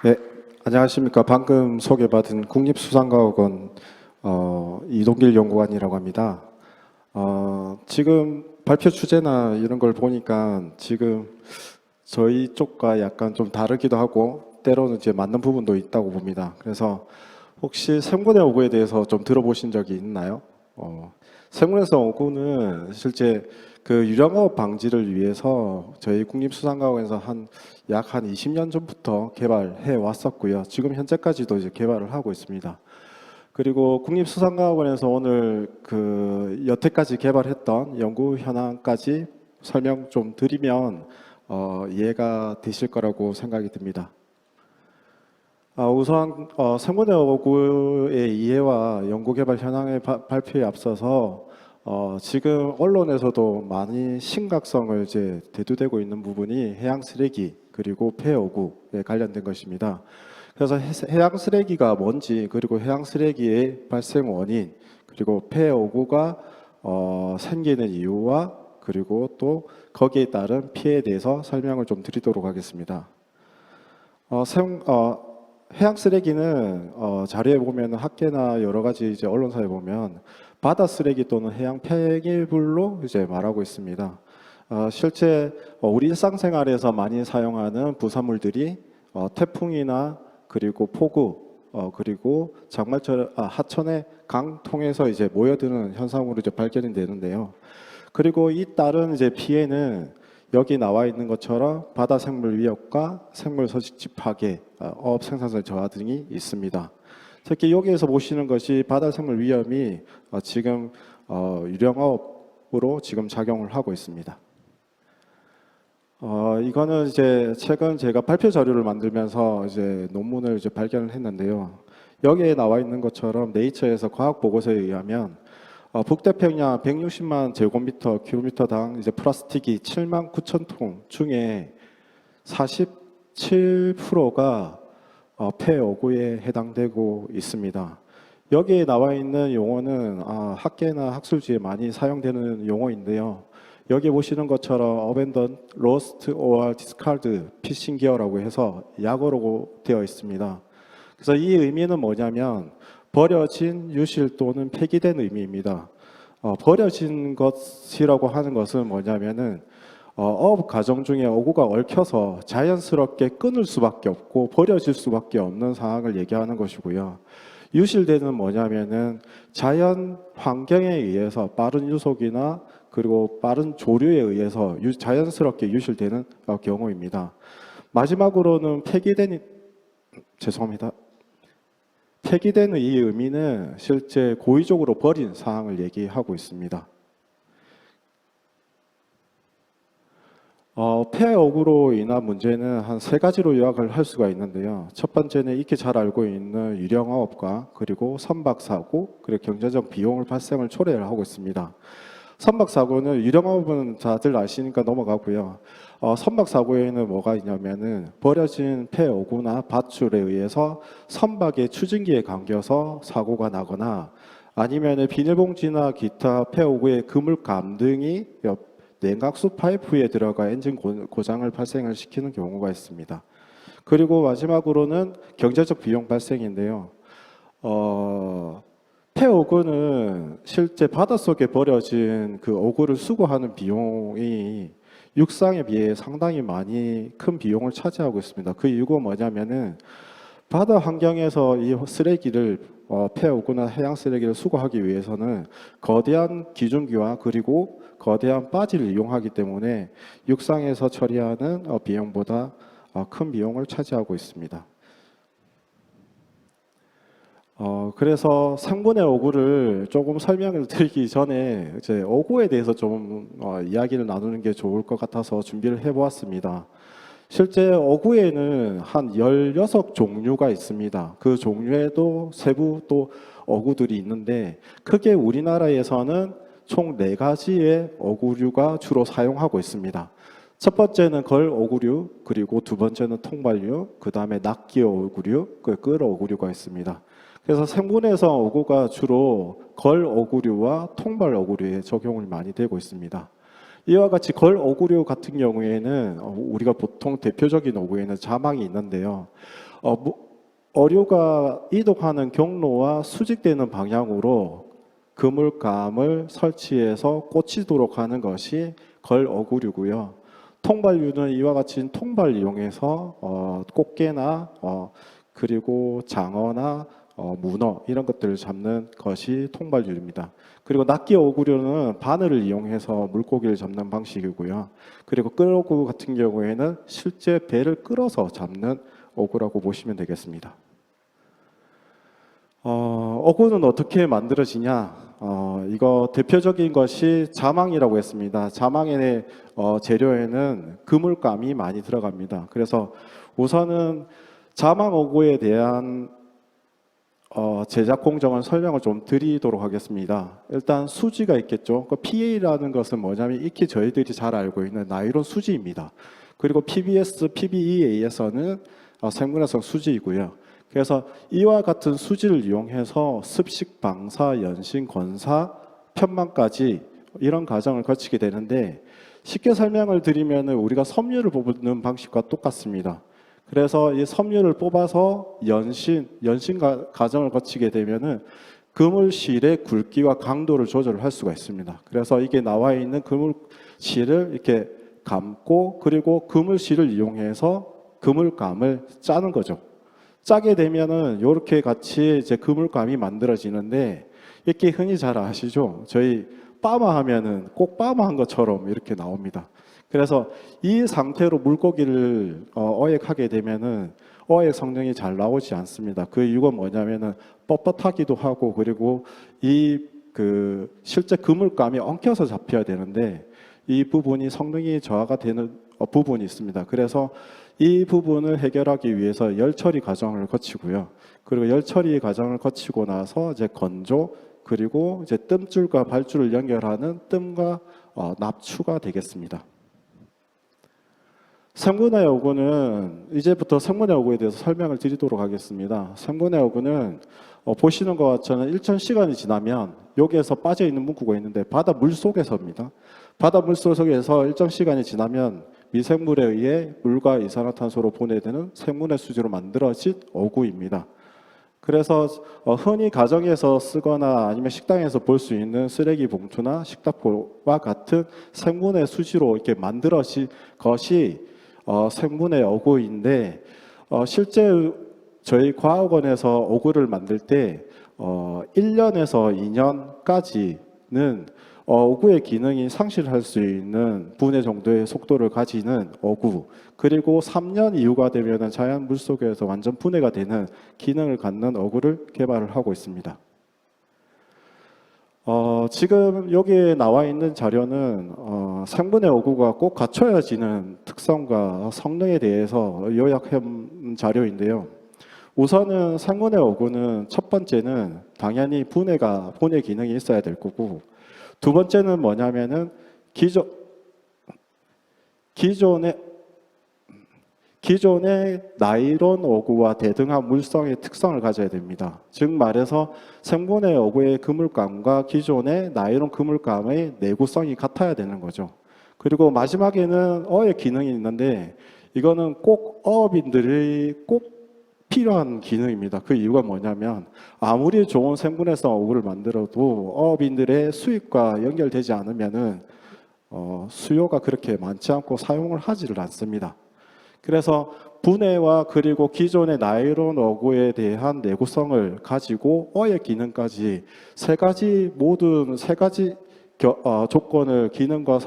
네, 안녕하십니까. 방금 소개받은 국립수산과학원 이동길 연구관이라고 합니다. 지금 발표 주제나 이런 걸 보니까 지금 저희 쪽과 약간 좀 다르기도 하고 때로는 이제 맞는 부분도 있다고 봅니다. 그래서 혹시 생분해 오구에 대해서 좀 들어보신 적이 있나요? 생분해성 오구는 실제 그 유령업 방지를 위해서 저희 국립수산과학원에서 약 한 20년 전부터 개발해 왔었고요. 지금 현재까지도 이제 개발을 하고 있습니다. 그리고 국립수산과학원에서 오늘 그 여태까지 개발했던 연구 현황까지 설명 좀 드리면 이해가 되실 거라고 생각이 듭니다. 우선 생분해 오구의 이해와 연구 개발 현황의 발표에 앞서서 지금 언론에서도 많이 심각성을 이제 대두되고 있는 부분이 해양 쓰레기 그리고 폐오구에 관련된 것입니다. 그래서 해양 쓰레기가 뭔지, 그리고 해양 쓰레기의 발생 원인, 그리고 폐오구가 생기는 이유와 그리고 또 거기에 따른 피해에 대해서 설명을 좀 드리도록 하겠습니다. 해양 쓰레기는 자료에 보면 학계나 여러 가지 이제 언론사에 보면 바다 쓰레기 또는 해양 폐기물로 이제 말하고 있습니다. 실제 우리 일상생활에서 많이 사용하는 부산물들이 태풍이나 그리고 폭우 그리고 장마철 하천의 강 통해서 이제 모여드는 현상으로 이제 발견이 되는데요. 그리고 이 따른 이제 피해는 여기 나와 있는 것처럼 바다 생물 위협과 생물 서식지 파괴, 어업 생산성 저하 등이 있습니다. 특히 여기에서 보시는 것이 바다 생물 위험이 지금 유령업으로 지금 작용을 하고 있습니다. 이거는 이제 최근 제가 발표 자료를 만들면서 이제 논문을 이제 발견을 했는데요. 여기에 나와 있는 것처럼 네이처에서 과학 보고서에 의하면 북태평양 160만 제곱미터 킬로미터당 이제 플라스틱이 7만 9천 톤 중에 47%가 폐오구에 해당되고 있습니다. 여기에 나와 있는 용어는 학계나 학술지에 많이 사용되는 용어인데요. 여기 보시는 것처럼 abandoned, lost or discarded fishing gear라고 해서 약어로 되어 있습니다. 그래서 이 의미는 뭐냐면 버려진, 유실 또는 폐기된 의미입니다. 버려진 것이라고 하는 것은 뭐냐면은 어업 과정 중에 어구가 얽혀서 자연스럽게 끊을 수밖에 없고 버려질 수밖에 없는 상황을 얘기하는 것이고요. 유실되는 뭐냐면은 자연 환경에 의해서 빠른 유속이나 그리고 빠른 조류에 의해서 자연스럽게 유실되는 경우입니다. 마지막으로는 죄송합니다. 폐기되는 이 의미는 실제 고의적으로 버린 사항을 얘기하고 있습니다. 폐오구로 인한 문제는 한 세 가지로 요약을 할 수가 있는데요. 첫 번째는 익히 잘 알고 있는 유령어업과 그리고 선박사고 그리고 경제적 비용을 발생을 초래를 하고 있습니다. 선박사고는 유령어업은 다들 아시니까 넘어가고요. 선박사고에는 뭐가 있냐면은 버려진 폐오구나 밧줄에 의해서 선박의 추진기에 감겨서 사고가 나거나 아니면은 비닐봉지나 기타 폐오구의 그물감 등이 냉각수 파이프에 들어가 엔진 고장을 발생을 시키는 경우가 있습니다. 그리고 마지막으로는 경제적 비용 발생인데요. 폐오구는 실제 바닷속에 버려진 그 오구를 수거하는 비용이 육상에 비해 상당히 많이 큰 비용을 차지하고 있습니다. 그 이유가 뭐냐면은 바다 환경에서 이 쓰레기를 폐오구나 해양 쓰레기를 수거하기 위해서는 거대한 기중기와 그리고 거대한 바지를 이용하기 때문에 육상에서 처리하는 비용보다 큰 비용을 차지하고 있습니다. 그래서 생분해 오구를 조금 설명을 드리기 전에 이제 오구에 대해서 좀 이야기를 나누는 게 좋을 것 같아서 준비를 해보았습니다. 실제 어구에는 한 16종류가 있습니다. 그 종류에도 세부 또 어구들이 있는데 크게 우리나라에서는 총 4가지의 어구류가 주로 사용하고 있습니다. 첫 번째는 걸 어구류, 그리고 두 번째는 통발류, 그 다음에 낚기 어구류, 끌 어구류가 있습니다. 그래서 생분해성 어구가 주로 걸 어구류와 통발 어구류에 적용을 많이 되고 있습니다. 이와 같이 걸 어구류 같은 경우에는 우리가 보통 대표적인 어구에는 자망이 있는데요. 어류가 이동하는 경로와 수직되는 방향으로 그물감을 설치해서 꽂히도록 하는 것이 걸어구류고요. 통발류는 이와 같이 통발 이용해서 꽃게나 그리고 장어나 문어 이런 것들을 잡는 것이 통발류입니다. 그리고 낱개 어구류는 바늘을 이용해서 물고기를 잡는 방식이고요. 그리고 끌어구 같은 경우에는 실제 배를 끌어서 잡는 어구라고 보시면 되겠습니다. 어구는 어떻게 만들어지냐? 이거 대표적인 것이 자망이라고 했습니다. 자망의 재료에는 그물감이 많이 들어갑니다. 그래서 우선은 자망 어구에 대한 제작 공정을 설명을 좀 드리도록 하겠습니다. 일단 수지가 있겠죠. 그 PA라는 것은 뭐냐면 익히 저희들이 잘 알고 있는 나일론 수지입니다. 그리고 PBS, PBEA에서는 생분해성 수지이고요. 그래서 이와 같은 수지를 이용해서 습식, 방사, 연신, 건사, 편망까지 이런 과정을 거치게 되는데 쉽게 설명을 드리면 우리가 섬유를 뽑는 방식과 똑같습니다. 그래서 이 섬유를 뽑아서 연신 과정을 거치게 되면은 그물실의 굵기와 강도를 조절할 수가 있습니다. 그래서 이게 나와 있는 그물실을 이렇게 감고 그리고 그물실을 이용해서 그물감을 짜는 거죠. 짜게 되면은 이렇게 같이 이제 그물감이 만들어지는데 이렇게 흔히 잘 아시죠? 저희 빠마 하면은 꼭 빠마한 것처럼 이렇게 나옵니다. 그래서 이 상태로 물고기를 어획하게 되면은 어획 성능이 잘 나오지 않습니다. 그 이유가 뭐냐면은 뻣뻣하기도 하고 그리고 실제 그물감이 엉켜서 잡혀야 되는데 이 부분이 성능이 저하가 되는 부분이 있습니다. 그래서 이 부분을 해결하기 위해서 열 처리 과정을 거치고요. 그리고 열 처리 과정을 거치고 나서 이제 건조 그리고 이제 뜸줄과 발줄을 연결하는 뜸과 납추가 되겠습니다. 생분해 어구는 이제부터 생분해 어구에 대해서 설명을 드리도록 하겠습니다. 생분해 어구는 보시는 것처럼 일정 시간이 지나면 여기에서 빠져 있는 문구가 있는데 바다 물 속에서입니다. 바다 물 속에서 일정 시간이 지나면 미생물에 의해 물과 이산화탄소로 분해되는 생분해 수지로 만들어진 어구입니다. 그래서 흔히 가정에서 쓰거나 아니면 식당에서 볼 수 있는 쓰레기 봉투나 식탁보와 같은 생분해 수지로 이렇게 만들어진 것이 생분해 어구인데 실제 저희 과학원에서 어구를 만들 때 1년에서 2년까지는 어구의 기능이 상실할 수 있는 분해 정도의 속도를 가지는 어구 그리고 3년 이후가 되면 자연 물속에서 완전 분해가 되는 기능을 갖는 어구를 개발을 하고 있습니다. 지금 여기에 나와 있는 자료는 생분해 어구가 꼭 갖춰야지는 특성과 성능에 대해서 요약한 자료인데요. 우선은 생분해 어구는 첫 번째는 당연히 분해 기능이 있어야 될 거고 두 번째는 뭐냐면은 기존의 나일론 어구와 대등한 물성의 특성을 가져야 됩니다. 즉 말해서 생분해 어구의 그물감과 기존의 나일론 그물감의 내구성이 같아야 되는 거죠. 그리고 마지막에는 어의 기능이 있는데 이거는 꼭 어업인들이 꼭 필요한 기능입니다. 그 이유가 뭐냐면 아무리 좋은 생분해성 어구를 만들어도 어업인들의 수익과 연결되지 않으면은 수요가 그렇게 많지 않고 사용을 하지를 않습니다. 그래서 분해와 그리고 기존의 나일론 어구에 대한 내구성을 가지고 어의 기능까지 세 가지 조건을 기능과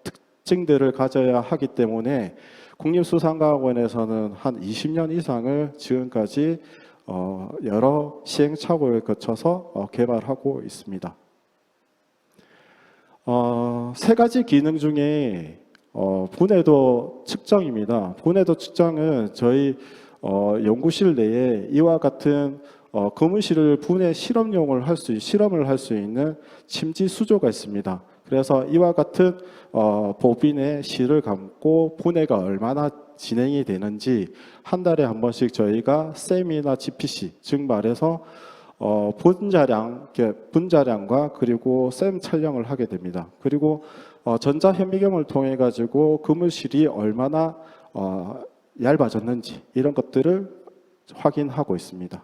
특징들을 가져야 하기 때문에 국립수산과학원에서는 한 20년 이상을 지금까지 여러 시행착오를 거쳐서 개발하고 있습니다. 세 가지 기능 중에 분해도 측정입니다. 분해도 측정은 저희 연구실 내에 이와 같은 그물실을 분해 실험을 할 수 있는 침지 수조가 있습니다. 그래서 이와 같은 보빈에 실을 감고 분해가 얼마나 진행이 되는지 한 달에 한 번씩 저희가 셈이나 GPC 즉 말해서 분자량과 그리고 셈 촬영을 하게 됩니다. 그리고 전자현미경을 통해 가지고 그물실이 얼마나 얇아졌는지 이런 것들을 확인하고 있습니다.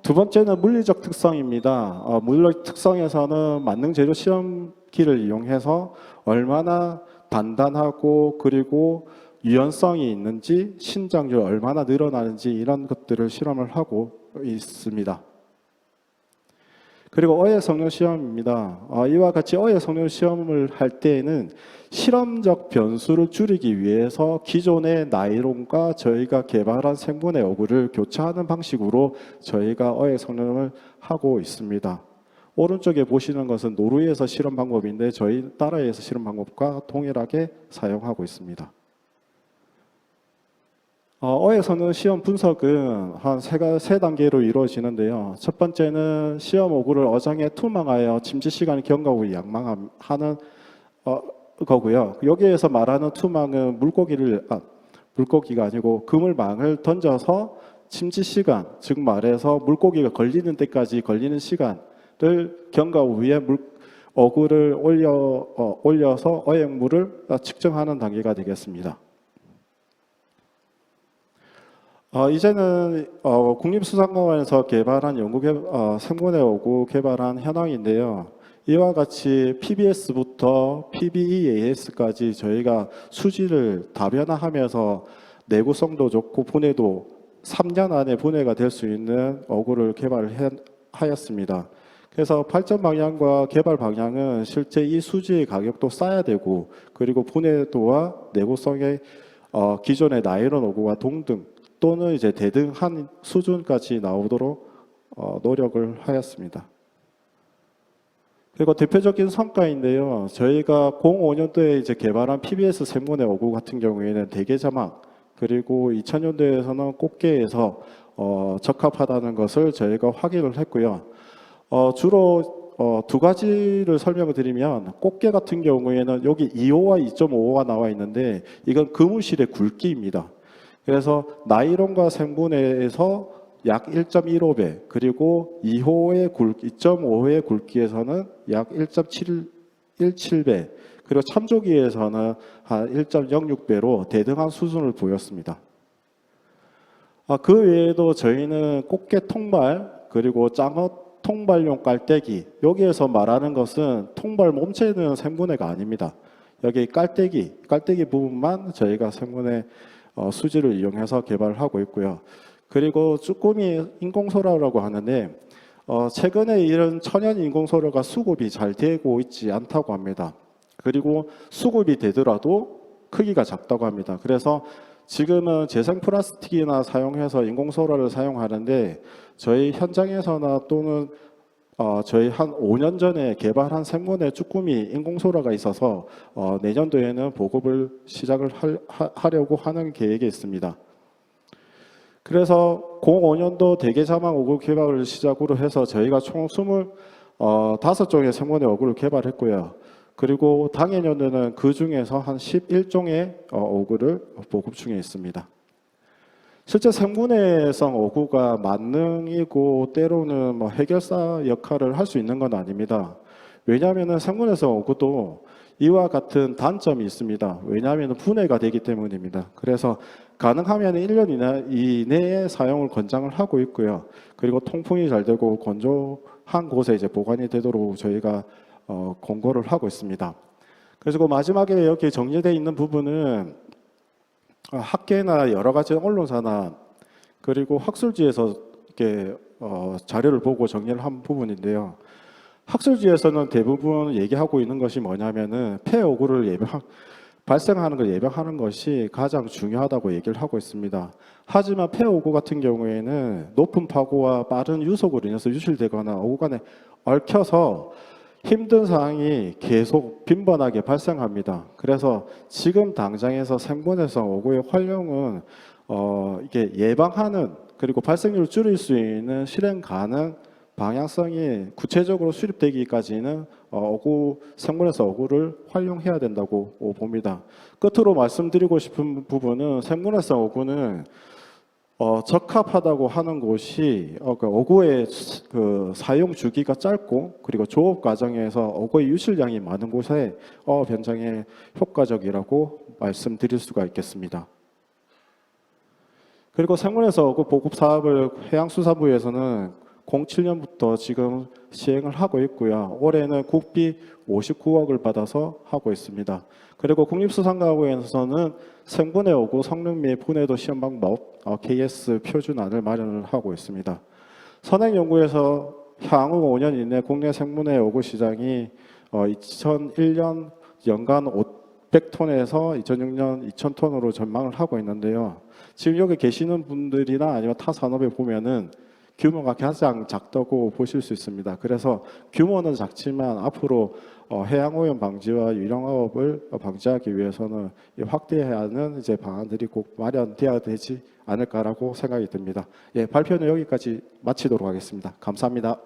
두 번째는 물리적 특성입니다. 물리적 특성에서는 만능 재료 시험기를 이용해서 얼마나 단단하고 그리고 유연성이 있는지, 신장률 얼마나 늘어나는지 이런 것들을 실험을 하고 있습니다. 그리고 어획 성능 시험입니다. 이와 같이 어획 성능 시험을 할 때에는 실험적 변수를 줄이기 위해서 기존의 나일론과 저희가 개발한 생분해 어구를 교차하는 방식으로 저희가 어획 성능을 하고 있습니다. 오른쪽에 보시는 것은 노르웨이에서 실험 방법인데 저희 나라에서 실험 방법과 동일하게 사용하고 있습니다. 어획 성능 시험 분석은 한 세 단계로 이루어지는데요. 첫 번째는 시험 어구를 어장에 투망하여 침지 시간을 경과후 양망하는 거고요. 여기에서 말하는 투망은 물고기가 아니고 그물망을 던져서 침지 시간, 즉 말해서 물고기가 걸리는 때까지 걸리는 시간을 경과 후에 어구를 올려서 어획물을 측정하는 단계가 되겠습니다. 이제는 국립수산공원에서 개발한 생분해 어구 개발한 현황인데요. 이와 같이 PBS부터 PBEAS까지 저희가 수질을 다변화하면서 내구성도 좋고 분해도 3년 안에 분해가 될 수 있는 어구를 개발하였습니다. 그래서 발전 방향과 개발 방향은 실제 이 수지의 가격도 싸야 되고 그리고 분해도와 내구성의 기존의 나일론 어구와 동등 또는 이제 대등한 수준까지 나오도록 노력을 하였습니다. 그리고 대표적인 성과인데요. 저희가 05년도에 이제 개발한 PBS 생분해 어구 같은 경우에는 대게자막 그리고 2000년도에서는 꽃게에서 적합하다는 것을 저희가 확인을 했고요. 주로 두 가지를 설명을 드리면 꽃게 같은 경우에는 여기 2호와 2.5호가 나와 있는데 이건 그물실의 굵기입니다. 그래서 나일론과 생분해에서 약 1.15배 그리고 2.5의 굵기에서는 약 1.17배 그리고 참조기에서는 한 1.06배로 대등한 수준을 보였습니다. 그 외에도 저희는 꽃게 통발 그리고 짱어 통발용 깔때기 여기에서 말하는 것은 통발 몸체는 생분해가 아닙니다. 여기 깔때기 부분만 저희가 생분해 수지를 이용해서 개발을 하고 있고요. 그리고 쭈꾸미 인공소라라고 하는데 최근에 이런 천연 인공소라가 수급이 잘 되고 있지 않다고 합니다. 그리고 수급이 되더라도 크기가 작다고 합니다. 그래서 지금은 재생 플라스틱이나 사용해서 인공소라를 사용하는데 저희 현장에서나 또는 저희 한 5년 전에 개발한 생분해 쭈꾸미 인공소라가 있어서 내년도에는 보급을 시작을 하려고 하는 계획이 있습니다. 그래서 05년도 대게자막 어구 개발을 시작으로 해서 저희가 총 25종의 생분해 어구를 개발했고요. 그리고 당해년도는 그 중에서 한 11종의 어구를 보급 중에 있습니다. 실제 생분해성 어구가 만능이고 때로는 뭐 해결사 역할을 할 수 있는 건 아닙니다. 왜냐하면 생분해성 어구도 이와 같은 단점이 있습니다. 왜냐하면 분해가 되기 때문입니다. 그래서 가능하면 1년 이내에 사용을 권장을 하고 있고요. 그리고 통풍이 잘 되고 건조한 곳에 이제 보관이 되도록 저희가 권고를 하고 있습니다. 그래서 마지막에 여기 정리되어 있는 부분은 학계나 여러 가지 언론사나 그리고 학술지에서 이렇게 자료를 보고 정리를 한 부분인데요. 학술지에서는 대부분 얘기하고 있는 것이 뭐냐면은 폐어구를 발생하는 걸 예방하는 것이 가장 중요하다고 얘기를 하고 있습니다. 하지만 폐어구 같은 경우에는 높은 파고와 빠른 유속으로 인해서 유실되거나 어구 간에 얽혀서 힘든 상황이 계속 빈번하게 발생합니다. 그래서 지금 당장에서 생분해성 어구의 활용은 이게 예방하는 그리고 발생률을 줄일 수 있는 실행 가능 방향성이 구체적으로 수립되기까지는 생분해성 어구를 활용해야 된다고 봅니다. 끝으로 말씀드리고 싶은 부분은 생분해성 어구는 적합하다고 하는 곳이 어구의 그 사용 주기가 짧고 그리고 조업 과정에서 어구의 유실량이 많은 곳에 변장에 효과적이라고 말씀드릴 수가 있겠습니다. 그리고 생문에서 어구 보급 사업을 해양수산부에서는 07년부터 지금 시행을 하고 있고요. 올해는 국비 59억을 받아서 하고 있습니다. 그리고 국립수산과학원에서는 생분해 어구 성능 및 분해도 시험 방법 KS 표준안을 마련을 하고 있습니다. 선행연구에서 향후 5년 이내 국내 생분해 어구 시장이 2001년 연간 500톤에서 2006년 2000톤으로 전망을 하고 있는데요. 지금 여기 계시는 분들이나 아니면 타 산업에 보면은 규모가 가장 작다고 보실 수 있습니다. 그래서 규모는 작지만 앞으로 해양오염 방지와 유령화업을 방지하기 위해서는 확대해야 하는 이제 방안들이 꼭 마련되어야 되지 않을까라고 생각이 듭니다. 예, 발표는 여기까지 마치도록 하겠습니다. 감사합니다.